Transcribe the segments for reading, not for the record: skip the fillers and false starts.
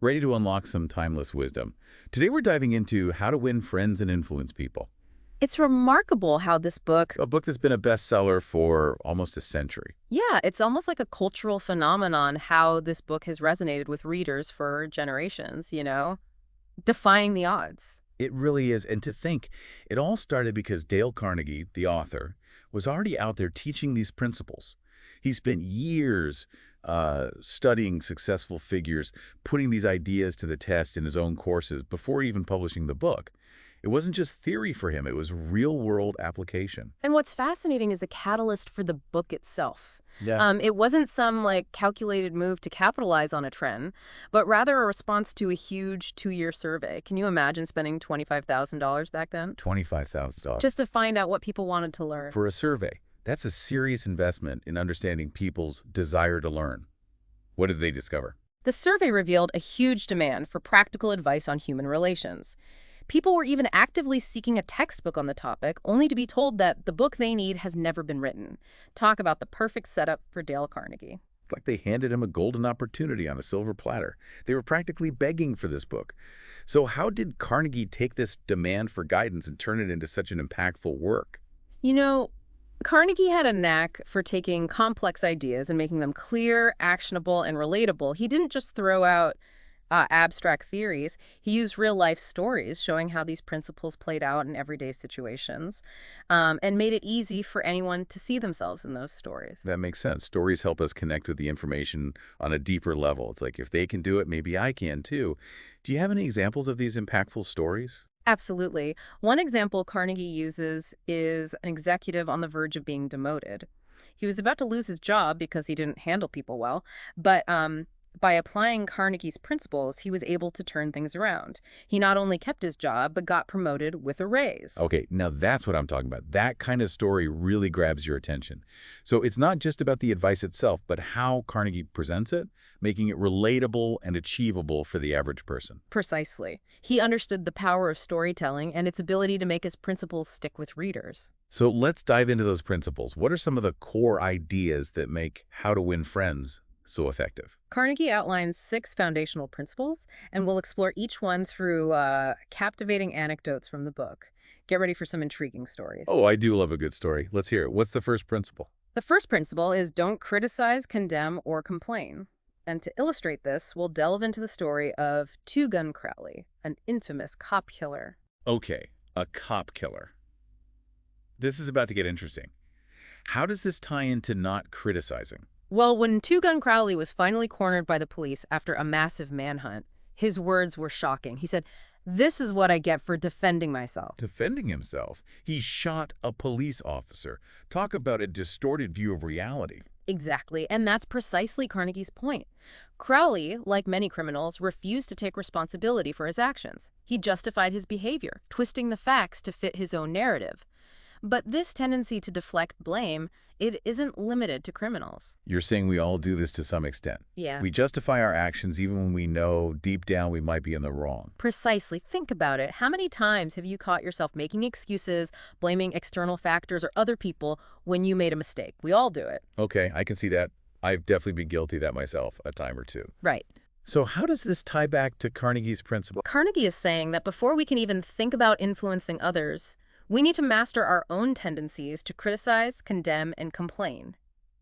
ready to unlock some timeless wisdom. Today we're diving into how to win friends and influence people, It's remarkable how this book, a book that's been a bestseller for almost a century. yeah, it's almost like a cultural phenomenon how this book has resonated with readers for generations, defying the odds. It really is, and to think, it all started because Dale Carnegie, the author, was already out there teaching these principles. He spent years studying successful figures, putting these ideas to the test in his own courses before even publishing the book. It wasn't just theory for him, it was real-world application. And what's fascinating is the catalyst for the book itself. Yeah. It wasn't some calculated move to capitalize on a trend, but rather a response to a huge 2-year survey. Can you imagine spending $25,000 back then? $25,000 Just to find out what people wanted to learn. for a survey. That's a serious investment in understanding people's desire to learn. What did they discover? The survey revealed a huge demand for practical advice on human relations. People were even actively seeking a textbook on the topic, only to be told that the book they need has never been written. Talk about the perfect setup for Dale Carnegie. It's like they handed him a golden opportunity on a silver platter. They were practically begging for this book. So how did Carnegie take this demand for guidance and turn it into such an impactful work? You know, Carnegie had a knack for taking complex ideas and making them clear, actionable, and relatable. He didn't just throw out abstract theories. He used real-life stories showing how these principles played out in everyday situations, and made it easy for anyone to see themselves in those stories. That makes sense. Stories help us connect with the information on a deeper level. It's like, if they can do it, maybe I can too. Do you have any examples of these impactful stories? Absolutely. One example Carnegie uses is an executive on the verge of being demoted. He was about to lose his job because he didn't handle people well, but by applying Carnegie's principles, he was able to turn things around. He not only kept his job, but got promoted with a raise. Okay, now that's what I'm talking about. That kind of story really grabs your attention. So it's not just about the advice itself, but how Carnegie presents it, making it relatable and achievable for the average person. Precisely. He understood the power of storytelling and its ability to make his principles stick with readers. So let's dive into those principles. What are some of the core ideas that make How to Win Friends so effective? Carnegie outlines 6 foundational principles, and we'll explore each one through captivating anecdotes from the book. Get ready for some intriguing stories. Oh, I do love a good story. Let's hear it. What's the first principle? The first principle is don't criticize, condemn, or complain. And to illustrate this, we'll delve into the story of Two Gun Crowley, an infamous cop killer. Okay, a cop killer. This is about to get interesting. How does this tie into not criticizing? Well, when Two Gun Crowley was finally cornered by the police after a massive manhunt, his words were shocking. He said, "This is what I get for defending myself." Defending himself, he shot a police officer. Talk about a distorted view of reality. Exactly, and that's precisely Carnegie's point. Crowley, like many criminals, refused to take responsibility for his actions. He justified his behavior, twisting the facts to fit his own narrative. But this tendency to deflect blame, it isn't limited to criminals. You're saying we all do this to some extent. Yeah. We justify our actions even when we know deep down we might be in the wrong. Precisely. Think about it. How many times have you caught yourself making excuses, blaming external factors or other people when you made a mistake? We all do it. Okay, I can see that. I've definitely been guilty of that myself a time or two. Right. So how does this tie back to Carnegie's principle? Carnegie is saying that before we can even think about influencing others, we need to master our own tendencies to criticize, condemn, and complain.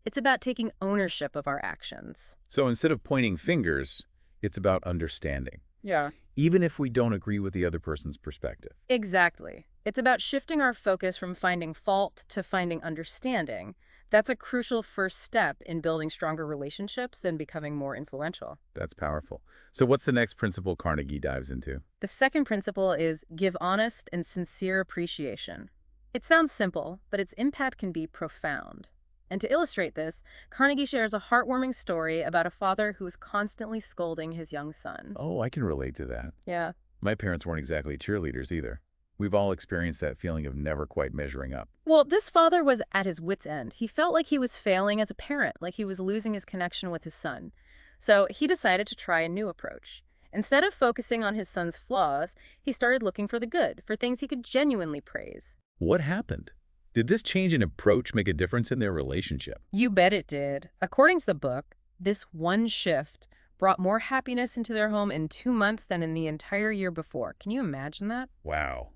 It's about taking ownership of our actions. So instead of pointing fingers, it's about understanding, Yeah. even if we don't agree with the other person's perspective. Exactly. It's about shifting our focus from finding fault to finding understanding. That's a crucial first step in building stronger relationships and becoming more influential. That's powerful. So what's the next principle Carnegie dives into? The second principle is give honest and sincere appreciation. It sounds simple, but its impact can be profound. And to illustrate this, Carnegie shares a heartwarming story about a father who is constantly scolding his young son. Oh, I can relate to that. Yeah. My parents weren't exactly cheerleaders either. We've all experienced that feeling of never quite measuring up. Well, this father was at his wit's end. He felt like he was failing as a parent, like he was losing his connection with his son. So he decided to try a new approach. Instead of focusing on his son's flaws, he started looking for the good, for things he could genuinely praise. What happened? Did this change in approach make a difference in their relationship? You bet it did. According to the book, this one shift brought more happiness into their home in 2 months than in the entire year before. Can you imagine that? Wow.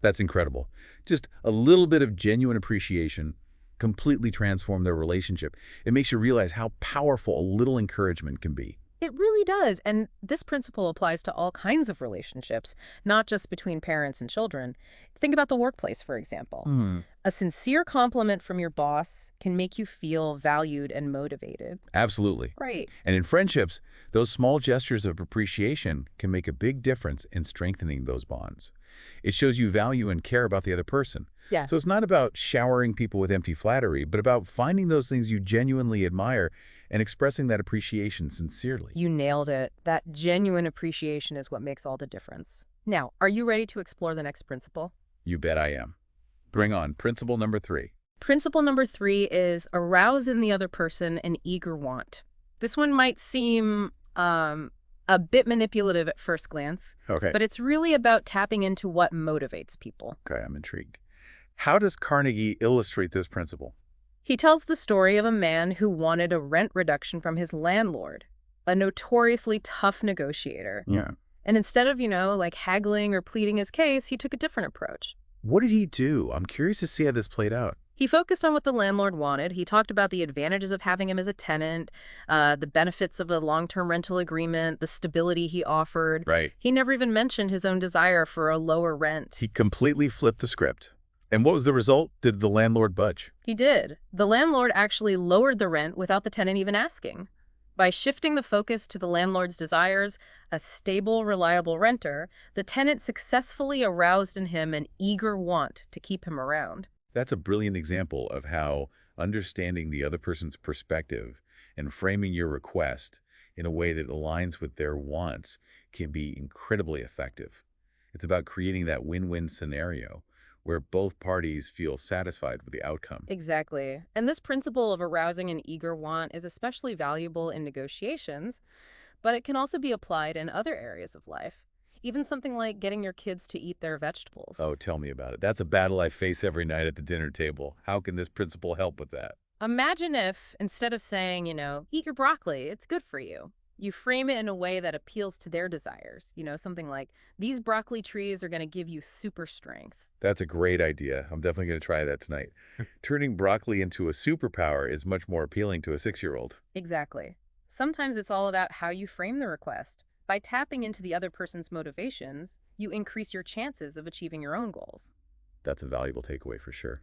That's incredible. Just a little bit of genuine appreciation completely transformed their relationship. It makes you realize how powerful a little encouragement can be. It really does. And this principle applies to all kinds of relationships, not just between parents and children. Think about the workplace, for example. Hmm. A sincere compliment from your boss can make you feel valued and motivated. Absolutely. Right. And in friendships, those small gestures of appreciation can make a big difference in strengthening those bonds. It shows you value and care about the other person. Yeah. So it's not about showering people with empty flattery, but about finding those things you genuinely admire and expressing that appreciation sincerely. You nailed it. That genuine appreciation is what makes all the difference. Now, are you ready to explore the next principle? You bet I am. Bring on principle number 3. Principle number 3 is arouse in the other person an eager want. This one might seem a bit manipulative at first glance, Okay. but it's really about tapping into what motivates people. Okay, I'm intrigued. How does Carnegie illustrate this principle? He tells the story of a man who wanted a rent reduction from his landlord, a notoriously tough negotiator. Yeah. And instead of, like haggling or pleading his case, he took a different approach. What did he do? I'm curious to see how this played out. He focused on what the landlord wanted. He talked about the advantages of having him as a tenant, the benefits of a long-term rental agreement, the stability he offered. Right. He never even mentioned his own desire for a lower rent. He completely flipped the script. And what was the result? Did the landlord budge? He did. The landlord actually lowered the rent without the tenant even asking. By shifting the focus to the landlord's desires, a stable, reliable renter, the tenant successfully aroused in him an eager want to keep him around. That's a brilliant example of how understanding the other person's perspective and framing your request in a way that aligns with their wants can be incredibly effective. It's about creating that win-win scenario where both parties feel satisfied with the outcome. Exactly. And this principle of arousing an eager want is especially valuable in negotiations, but it can also be applied in other areas of life. Even something like getting your kids to eat their vegetables. Oh, tell me about it. That's a battle I face every night at the dinner table. How can this principle help with that? Imagine if, instead of saying, eat your broccoli, it's good for you, you frame it in a way that appeals to their desires. Something like, these broccoli trees are going to give you super strength. That's a great idea. I'm definitely going to try that tonight. Turning broccoli into a superpower is much more appealing to a 6-year-old. Exactly. Sometimes it's all about how you frame the request. By tapping into the other person's motivations, you increase your chances of achieving your own goals. That's a valuable takeaway for sure.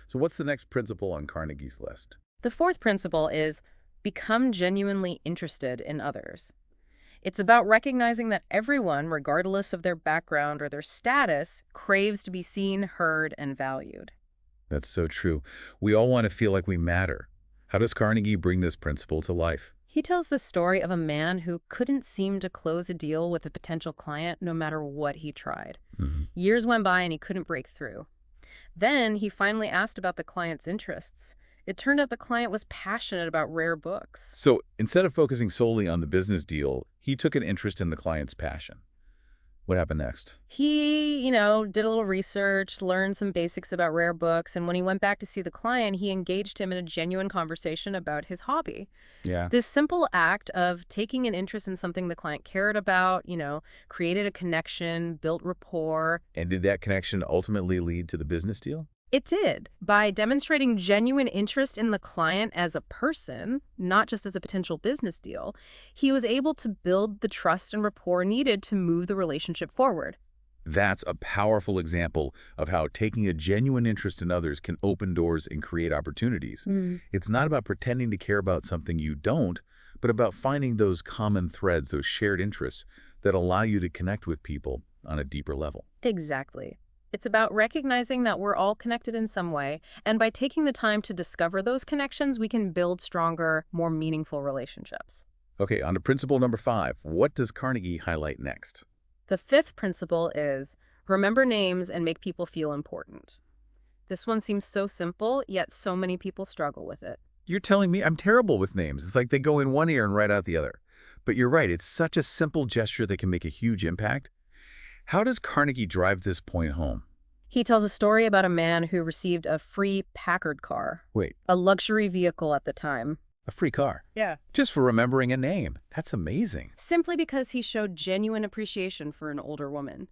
So what's the next principle on Carnegie's list? The fourth principle is become genuinely interested in others. It's about recognizing that everyone, regardless of their background or their status, craves to be seen, heard, and valued. That's so true. We all want to feel like we matter. How does Carnegie bring this principle to life? He tells the story of a man who couldn't seem to close a deal with a potential client no matter what he tried. Years went by and he couldn't break through. Then he finally asked about the client's interests. It turned out the client was passionate about rare books. So instead of focusing solely on the business deal, he took an interest in the client's passion. What happened next? He, did a little research, learned some basics about rare books, and when he went back to see the client, he engaged him in a genuine conversation about his hobby. Yeah. This simple act of taking an interest in something the client cared about, created a connection, built rapport. And did that connection ultimately lead to the business deal? It did. By demonstrating genuine interest in the client as a person, not just as a potential business deal, he was able to build the trust and rapport needed to move the relationship forward. That's a powerful example of how taking a genuine interest in others can open doors and create opportunities. It's not about pretending to care about something you don't, but about finding those common threads, those shared interests that allow you to connect with people on a deeper level. Exactly. It's about recognizing that we're all connected in some way, and by taking the time to discover those connections, we can build stronger, more meaningful relationships. Okay, on to principle number 5. What does Carnegie highlight next? The fifth principle is remember names and make people feel important. This one seems so simple, yet so many people struggle with it. You're telling me I'm terrible with names. It's like they go in one ear and right out the other. But you're right, it's such a simple gesture that can make a huge impact. How does Carnegie drive this point home? He tells a story about a man who received a free Packard car, Wait, a luxury vehicle at the time. A free car. Yeah. Just for remembering a name. That's amazing. Simply because he showed genuine appreciation for an older woman.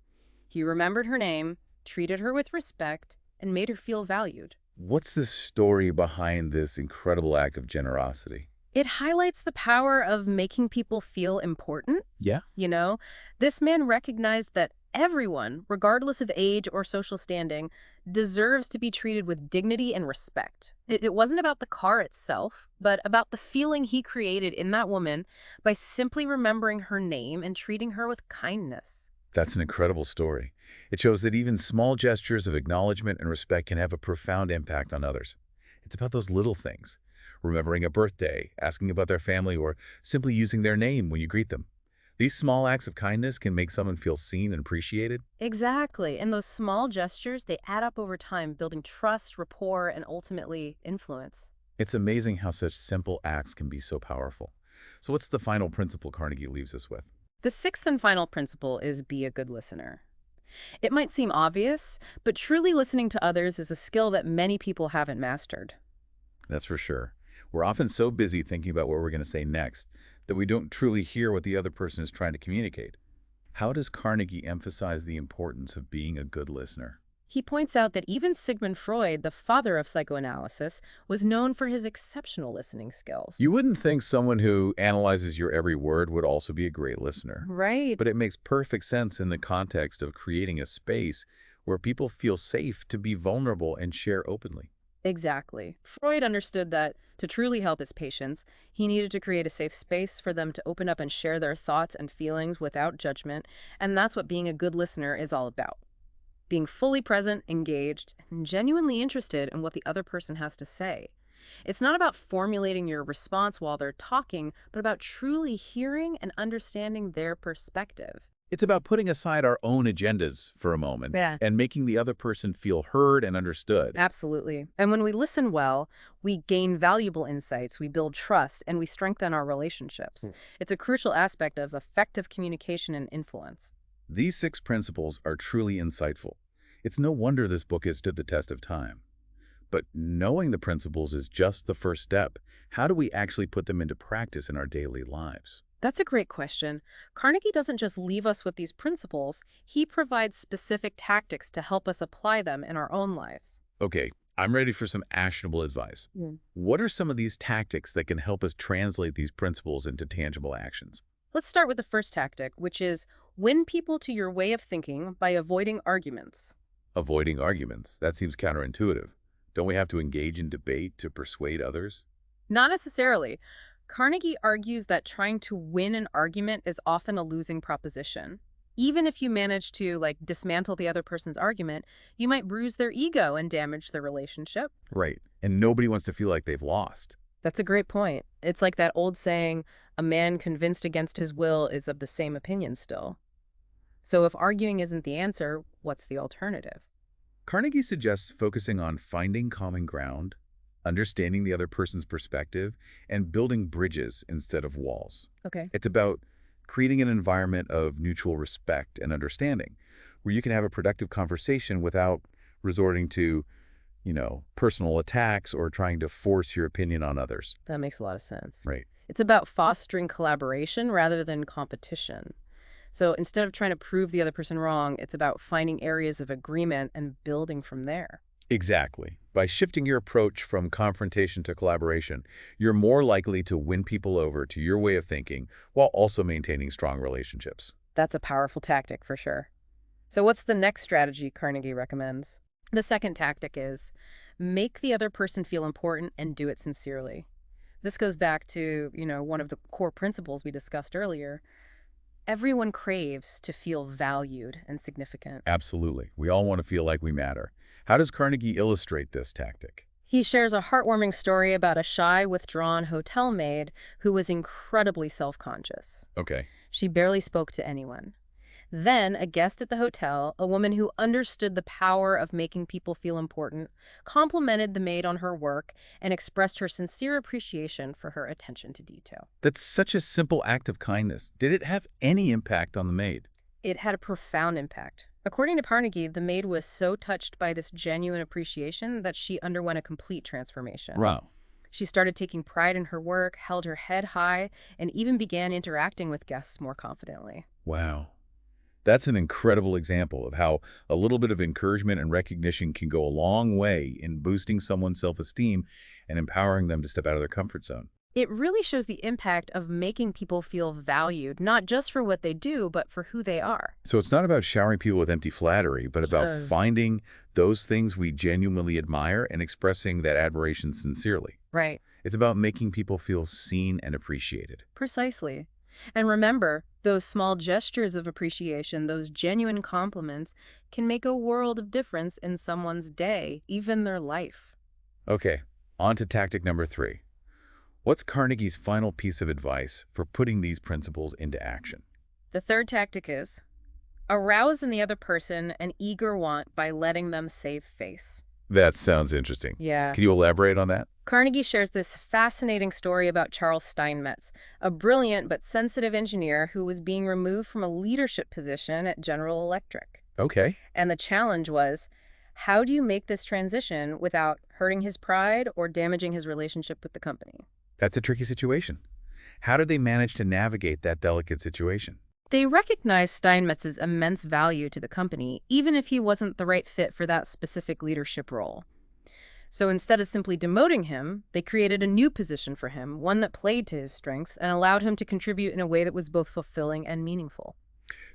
He remembered her name, treated her with respect, and made her feel valued. What's the story behind this incredible act of generosity? It highlights the power of making people feel important. Yeah? You know, this man recognized that everyone, regardless of age or social standing, deserves to be treated with dignity and respect. It wasn't about the car itself, but about the feeling he created in that woman by simply remembering her name and treating her with kindness. That's an incredible story. It shows that even small gestures of acknowledgement and respect can have a profound impact on others. It's about those little things. Remembering a birthday, asking about their family, or simply using their name when you greet them. These small acts of kindness can make someone feel seen and appreciated. Exactly. And those small gestures, they add up over time, building trust, rapport, and ultimately influence. It's amazing how such simple acts can be so powerful. So what's the final principle Carnegie leaves us with? The sixth and final principle is be a good listener. It might seem obvious, but truly listening to others is a skill that many people haven't mastered. That's for sure. We're often so busy thinking about what we're going to say next that we don't truly hear what the other person is trying to communicate. How does Carnegie emphasize the importance of being a good listener? He points out that even Sigmund Freud, the father of psychoanalysis, was known for his exceptional listening skills. You wouldn't think someone who analyzes your every word would also be a great listener. Right. But it makes perfect sense in the context of creating a space where people feel safe to be vulnerable and share openly. Exactly. Freud understood that to truly help his patients, he needed to create a safe space for them to open up and share their thoughts and feelings without judgment, and that's what being a good listener is all about. Being fully present, engaged, and genuinely interested in what the other person has to say. It's not about formulating your response while they're talking, but about truly hearing and understanding their perspective. It's about putting aside our own agendas for a moment Yeah. and making the other person feel heard and understood. Absolutely. And when we listen well, we gain valuable insights, we build trust, and we strengthen our relationships. It's a crucial aspect of effective communication and influence. These 6 principles are truly insightful. It's no wonder this book has stood the test of time. But knowing the principles is just the first step. How do we actually put them into practice in our daily lives? That's a great question. Carnegie doesn't just leave us with these principles, he provides specific tactics to help us apply them in our own lives. Okay, I'm ready for some actionable advice. What are some of these tactics that can help us translate these principles into tangible actions? Let's start with the first tactic, which is win people to your way of thinking by avoiding arguments. Avoiding arguments. That seems counterintuitive. Don't we have to engage in debate to persuade others? Not necessarily. Carnegie argues that trying to win an argument is often a losing proposition. Even if you manage to, dismantle the other person's argument, you might bruise their ego and damage the relationship. Right. And nobody wants to feel like they've lost. That's a great point. It's like that old saying, a man convinced against his will is of the same opinion still. So if arguing isn't the answer, what's the alternative? Carnegie suggests focusing on finding common ground, understanding the other person's perspective, and building bridges instead of walls. Okay. It's about creating an environment of mutual respect and understanding, where you can have a productive conversation without resorting to, personal attacks or trying to force your opinion on others. That makes a lot of sense. Right. It's about fostering collaboration rather than competition. So instead of trying to prove the other person wrong, it's about finding areas of agreement and building from there. Exactly. By shifting your approach from confrontation to collaboration, you're more likely to win people over to your way of thinking while also maintaining strong relationships. That's a powerful tactic for sure. So what's the next strategy Carnegie recommends? The second tactic is make the other person feel important and do it sincerely. This goes back to, one of the core principles we discussed earlier. Everyone craves to feel valued and significant. Absolutely. We all want to feel like we matter. How does Carnegie illustrate this tactic? He shares a heartwarming story about a shy, withdrawn hotel maid who was incredibly self-conscious. Okay. She barely spoke to anyone. Then, a guest at the hotel, a woman who understood the power of making people feel important, complimented the maid on her work and expressed her sincere appreciation for her attention to detail. That's such a simple act of kindness. Did it have any impact on the maid? It had a profound impact. According to Carnegie, the maid was so touched by this genuine appreciation that she underwent a complete transformation. Wow. She started taking pride in her work, held her head high, and even began interacting with guests more confidently. Wow. That's an incredible example of how a little bit of encouragement and recognition can go a long way in boosting someone's self-esteem and empowering them to step out of their comfort zone. It really shows the impact of making people feel valued, not just for what they do, but for who they are. So it's not about showering people with empty flattery, but about Uh, finding those things we genuinely admire and expressing that admiration sincerely. right. It's about making people feel seen and appreciated. Precisely. And remember, those small gestures of appreciation, those genuine compliments, can make a world of difference in someone's day, even their life. Okay, on to tactic number 3. What's Carnegie's final piece of advice for putting these principles into action? The third tactic is arouse in the other person an eager want by letting them save face. That sounds interesting. Yeah. Can you elaborate on that? Carnegie shares this fascinating story about Charles Steinmetz, a brilliant but sensitive engineer who was being removed from a leadership position at General Electric. Okay. And the challenge was, how do you make this transition without hurting his pride or damaging his relationship with the company? That's a tricky situation. How did they manage to navigate that delicate situation? They recognized Steinmetz's immense value to the company, even if he wasn't the right fit for that specific leadership role. So instead of simply demoting him, they created a new position for him, one that played to his strengths and allowed him to contribute in a way that was both fulfilling and meaningful.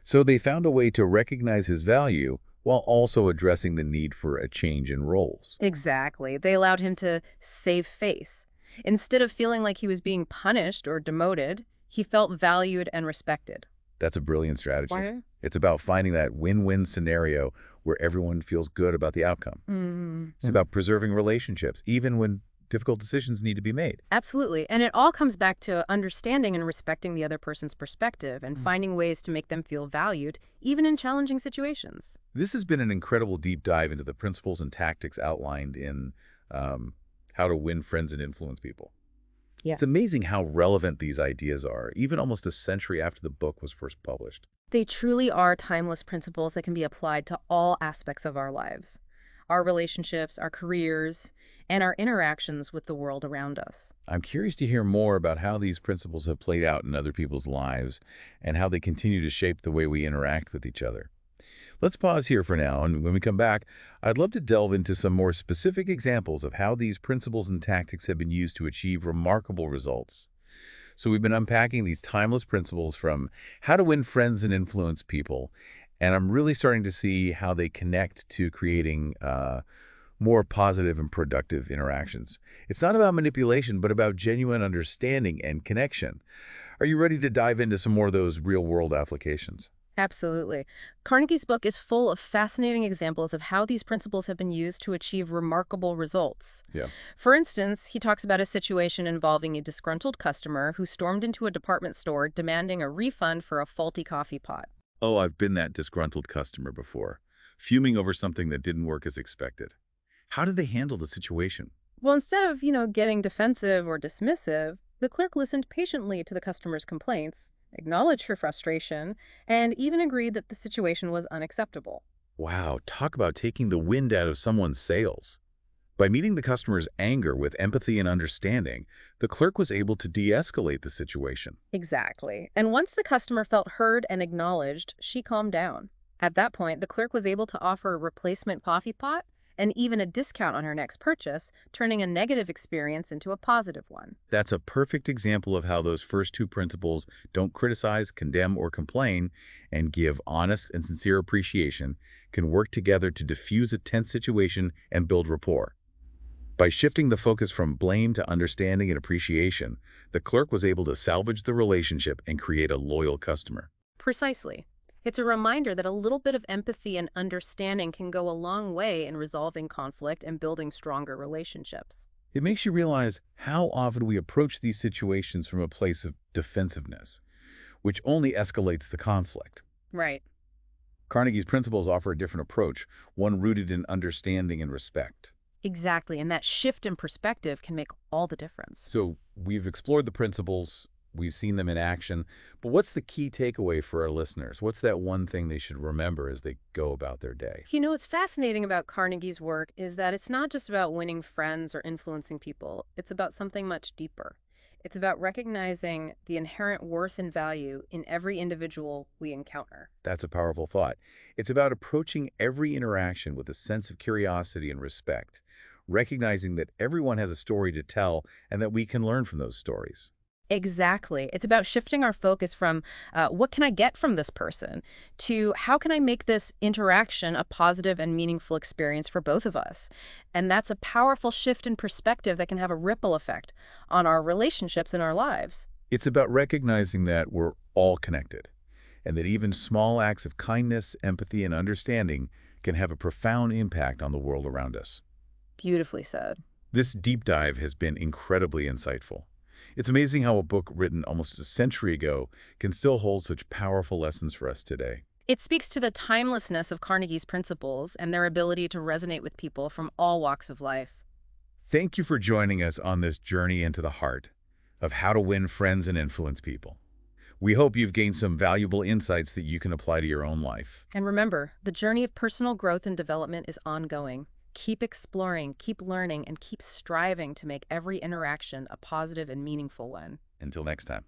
So they found a way to recognize his value while also addressing the need for a change in roles. Exactly. They allowed him to save face. Instead of feeling like he was being punished or demoted, he felt valued and respected. That's a brilliant strategy. Why? It's about finding that win-win scenario where everyone feels good about the outcome. It's about preserving relationships, even when difficult decisions need to be made. Absolutely. And it all comes back to understanding and respecting the other person's perspective and finding ways to make them feel valued, even in challenging situations. This has been an incredible deep dive into the principles and tactics outlined in How to Win Friends and Influence People. Yeah. It's amazing how relevant these ideas are, even almost a century after the book was first published. They truly are timeless principles that can be applied to all aspects of our lives, our relationships, our careers, and our interactions with the world around us. I'm curious to hear more about how these principles have played out in other people's lives and how they continue to shape the way we interact with each other. Let's pause here for now, and when we come back, I'd love to delve into some more specific examples of how these principles and tactics have been used to achieve remarkable results. So we've been unpacking these timeless principles from how to win friends and influence people, and I'm really starting to see how they connect to creating more positive and productive interactions. It's not about manipulation, but about genuine understanding and connection. Are you ready to dive into some more of those real-world applications? Absolutely. Carnegie's book is full of fascinating examples of how these principles have been used to achieve remarkable results. Yeah. For instance, he talks about a situation involving a disgruntled customer who stormed into a department store demanding a refund for a faulty coffee pot. Oh, I've been that disgruntled customer before, fuming over something that didn't work as expected. How did they handle the situation? Well, instead of, getting defensive or dismissive, the clerk listened patiently to the customer's complaints, acknowledged her frustration, and even agreed that the situation was unacceptable. Wow, talk about taking the wind out of someone's sails. By meeting the customer's anger with empathy and understanding, the clerk was able to de-escalate the situation. Exactly. And once the customer felt heard and acknowledged, she calmed down. At that point, the clerk was able to offer a replacement coffee pot and even a discount on her next purchase, turning a negative experience into a positive one. That's a perfect example of how those first two principles, don't criticize, condemn, or complain, and give honest and sincere appreciation, can work together to diffuse a tense situation and build rapport. By shifting the focus from blame to understanding and appreciation, the clerk was able to salvage the relationship and create a loyal customer. Precisely. It's a reminder that a little bit of empathy and understanding can go a long way in resolving conflict and building stronger relationships. It makes you realize how often we approach these situations from a place of defensiveness, which only escalates the conflict. Right. Carnegie's principles offer a different approach, one rooted in understanding and respect. Exactly. And that shift in perspective can make all the difference. So we've explored the principles, We've seen them in action. But what's the key takeaway for our listeners? What's that one thing they should remember as they go about their day? What's fascinating about Carnegie's work is that it's not just about winning friends or influencing people. It's about something much deeper. It's about recognizing the inherent worth and value in every individual we encounter. That's a powerful thought. It's about approaching every interaction with a sense of curiosity and respect, recognizing that everyone has a story to tell and that we can learn from those stories. Exactly. It's about shifting our focus from what can I get from this person to how can I make this interaction a positive and meaningful experience for both of us. And that's a powerful shift in perspective that can have a ripple effect on our relationships and our lives. It's about recognizing that we're all connected and that even small acts of kindness, empathy, and understanding can have a profound impact on the world around us. Beautifully said. This deep dive has been incredibly insightful. It's amazing how a book written almost a century ago can still hold such powerful lessons for us today. It speaks to the timelessness of Carnegie's principles and their ability to resonate with people from all walks of life. Thank you for joining us on this journey into the heart of how to win friends and influence people. We hope you've gained some valuable insights that you can apply to your own life. And remember, the journey of personal growth and development is ongoing. Keep exploring, keep learning, and keep striving to make every interaction a positive and meaningful one. Until next time.